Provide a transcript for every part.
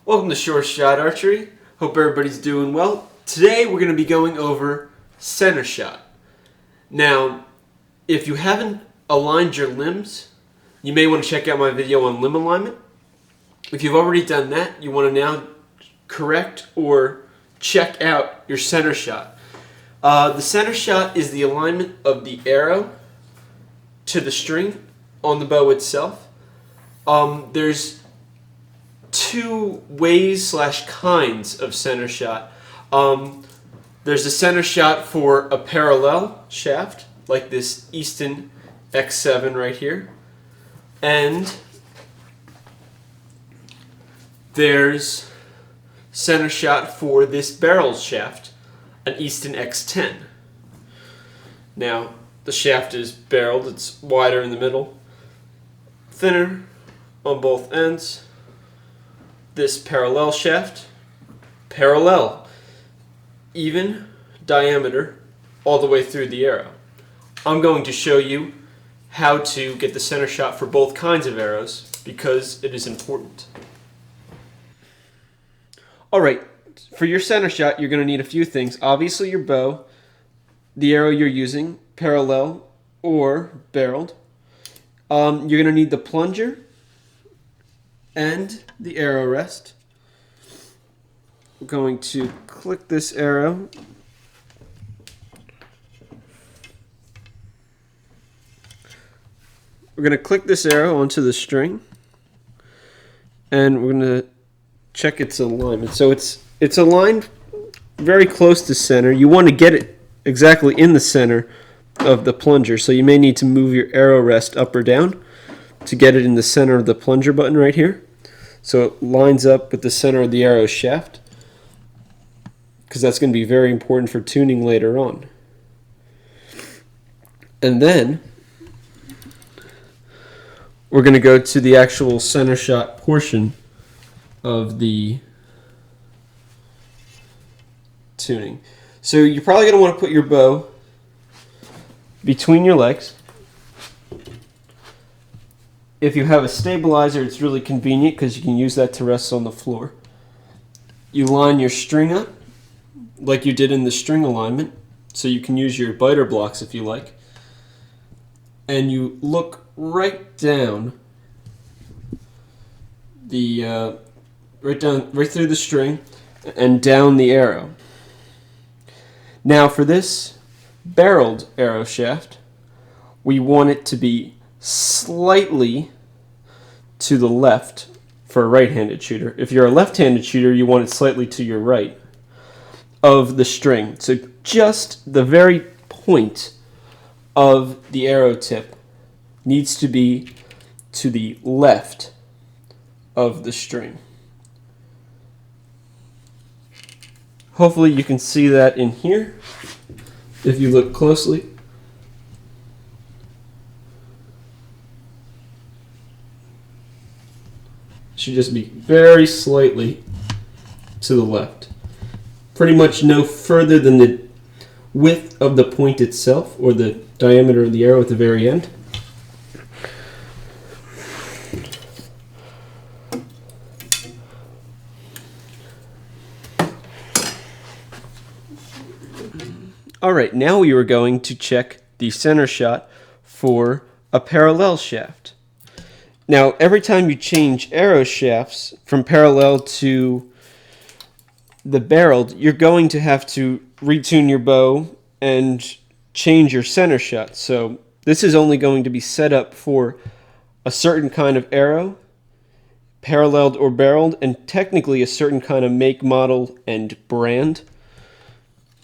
Welcome to Short Shot Archery. Hope everybody's doing well. Today we're going to be going over center shot. Now, if you haven't aligned your limbs, you may want to check out my video on limb alignment. If you've already done that, you want to now correct or check out your center shot. The center shot is the alignment of the arrow to the string on the bow itself. There's two ways / kinds of center shot. There's a center shot for a parallel shaft, like this Easton X7 right here. And there's center shot for this barrel shaft, an Easton X10. Now, the shaft is barreled, it's wider in the middle, thinner on both ends. This parallel shaft, parallel, even diameter all the way through the arrow. I'm going to show you how to get the center shot for both kinds of arrows because it is important. Alright, for your center shot you're going to need a few things. Obviously your bow, the arrow you're using, parallel or barreled. You're going to need the plunger and the arrow rest. We're going to click this arrow. We're going to click this arrow onto the string, and we're going to check its alignment. So it's aligned very close to center. You want to get it exactly in the center of the plunger, so you may need to move your arrow rest up or down to get it in the center of the plunger button right here. So it lines up with the center of the arrow shaft, because that's going to be very important for tuning later on. And then we're going to go to the actual center shot portion of the tuning. So you're probably going to want to put your bow between your legs. If you have a stabilizer, it's really convenient because you can use that to rest on the floor. You line your string up like you did in the string alignment, so you can use your biter blocks if you like. And you look right down the right through the string and down the arrow. Now for this barreled arrow shaft, we want it to be slightly to the left for a right-handed shooter. If you're a left-handed shooter, you want it slightly to your right of the string. So just the very point of the arrow tip needs to be to the left of the string. Hopefully you can see that in here if you look closely. Should just be very slightly to the left. Pretty much no further than the width of the point itself, or the diameter of the arrow at the very end. Alright, now we are going to check the center shot for a parallel shaft. Now, every time you change arrow shafts from parallel to the barreled, you're going to have to retune your bow and change your center shot. So this is only going to be set up for a certain kind of arrow, paralleled or barreled, and technically a certain kind of make, model, and brand.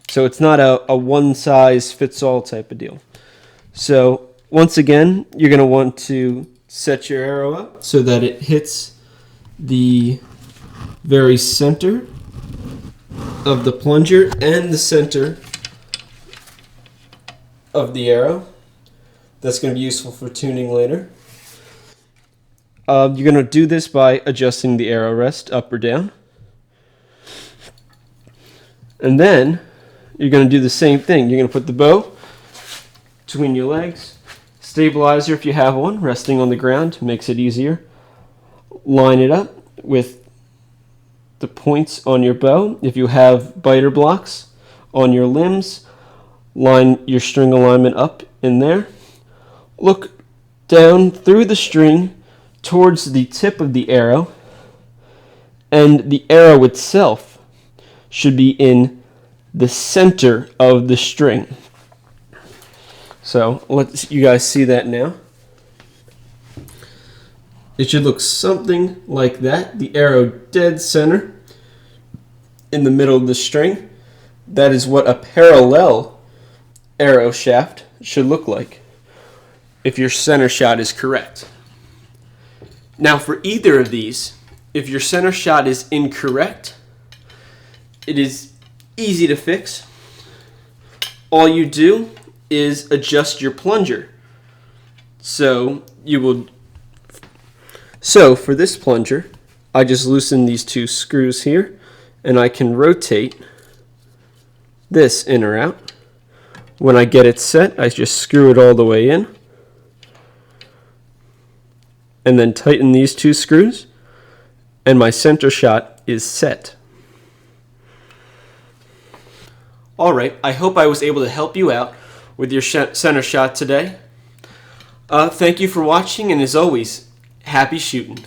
So it's not a one-size-fits-all type of deal. So once again, you're going to want to set your arrow up so that it hits the very center of the plunger and the center of the arrow. That's going to be useful for tuning later. You're going to do this by adjusting the arrow rest up or down. And then you're going to do the same thing. You're going to put the bow between your legs. Stabilizer, if you have one, resting on the ground makes it easier. Line it up with the points on your bow. If you have biter blocks on your limbs, line your string alignment up in there. Look down through the string towards the tip of the arrow, and the arrow itself should be in the center of the string. So let you guys see that now. It should look something like that. The arrow dead center in the middle of the string. That is what a parallel arrow shaft should look like if your center shot is correct. Now for either of these, if your center shot is incorrect, it is easy to fix. All you do is adjust your plunger. So for this plunger, I just loosen these two screws here, and I can rotate this in or out. When I get it set, I just screw it all the way in, and then tighten these two screws, and my center shot is set. Alright, I hope I was able to help you out with your center shot today. Thank you for watching, and as always, happy shooting.